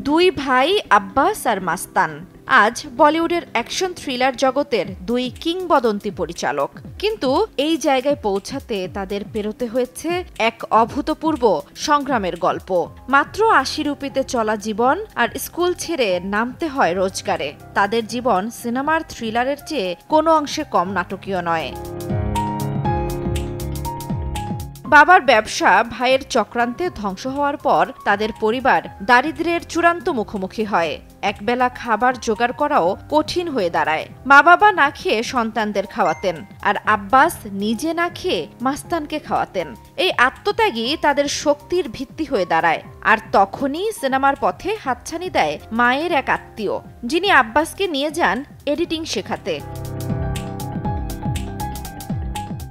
দুই ভাই আব্বাস আর মাস্তান আজ বলিউডের অ্যাকশন থ্রিলার জগতের দুই কিংবদন্তি পরিচালক। কিন্তু এই জায়গায় পৌঁছাতে তাদের পেরোতে হয়েছে এক অভূতপূর্ব সংগ্রামের গল্প। মাত্র ৮০ রুপিতে চলা জীবন আর স্কুল ছেড়ে নামতে হয় রোজগারে। তাদের জীবন সিনেমার থ্রিলারের চেয়ে কোনো অংশে কম নাটকীয় নয়। বাবার ব্যবসা ভাইয়ের চক্রান্তে ধ্বংস হওয়ার পর তাদের পরিবার দারিদ্র্যের চূড়ান্ত মুখোমুখি হয়। একবেলা খাবার জোগাড় করাও কঠিন হয়ে দাঁড়ায়। মা বাবা না খেয়ে সন্তানদের খাওয়াতেন, আর আব্বাস নিজে না খেয়ে মাস্তানকে খাওয়াতেন। এই আত্মত্যাগই তাদের শক্তির ভিত্তি হয়ে দাঁড়ায়। আর তখনই সিনেমার পথে হাতছানি দেয় মায়ের এক আত্মীয়, যিনি আব্বাসকে নিয়ে যান এডিটিং শেখাতে।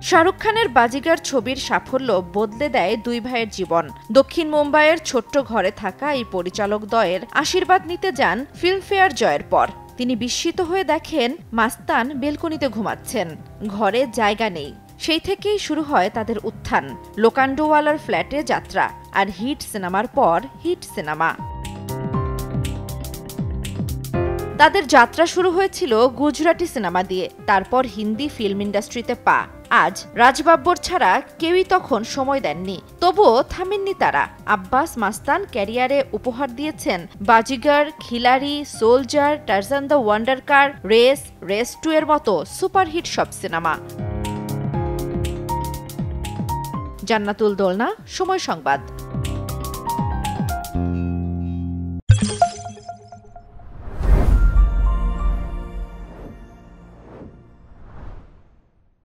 শাহরুখ খানের বাজিগার ছবির সাফল্য বদলে দেয় দুই ভাইয়ের জীবন। দক্ষিণ মুম্বাইয়ের ছোট্ট ঘরে থাকা এই পরিচালক দ্বয়ের আশীর্বাদ নিতে যান ফিল্মফেয়ার জয়ের পর। তিনি বিস্মিত হয়ে দেখেন মাস্তান বেলকনিতে ঘুমাচ্ছেন, ঘরে জায়গা নেই। সেই থেকেই শুরু হয় তাদের উত্থান, লোকান্ডোওয়ালার ফ্ল্যাটে যাত্রা, আর হিট সিনেমার পর হিট সিনেমা। তাদের যাত্রা শুরু হয়েছিল গুজরাটি সিনেমা দিয়ে, তারপর হিন্দি ফিল্ম ইন্ডাস্ট্রিতে পা। আজ রাজ বাব্বর ছাড়া কেউই তখন সময় দেননি, তবুও থামেননি তারা। আব্বাস মাস্তান ক্যারিয়ারে উপহার দিয়েছেন Baazigar, Khiladi, Soldier, Tarzan the Wonder Car, Race 2 এর মতো সুপারহিট সব সিনেমা। জান্নাতুল দোলনা, সময় সংবাদ।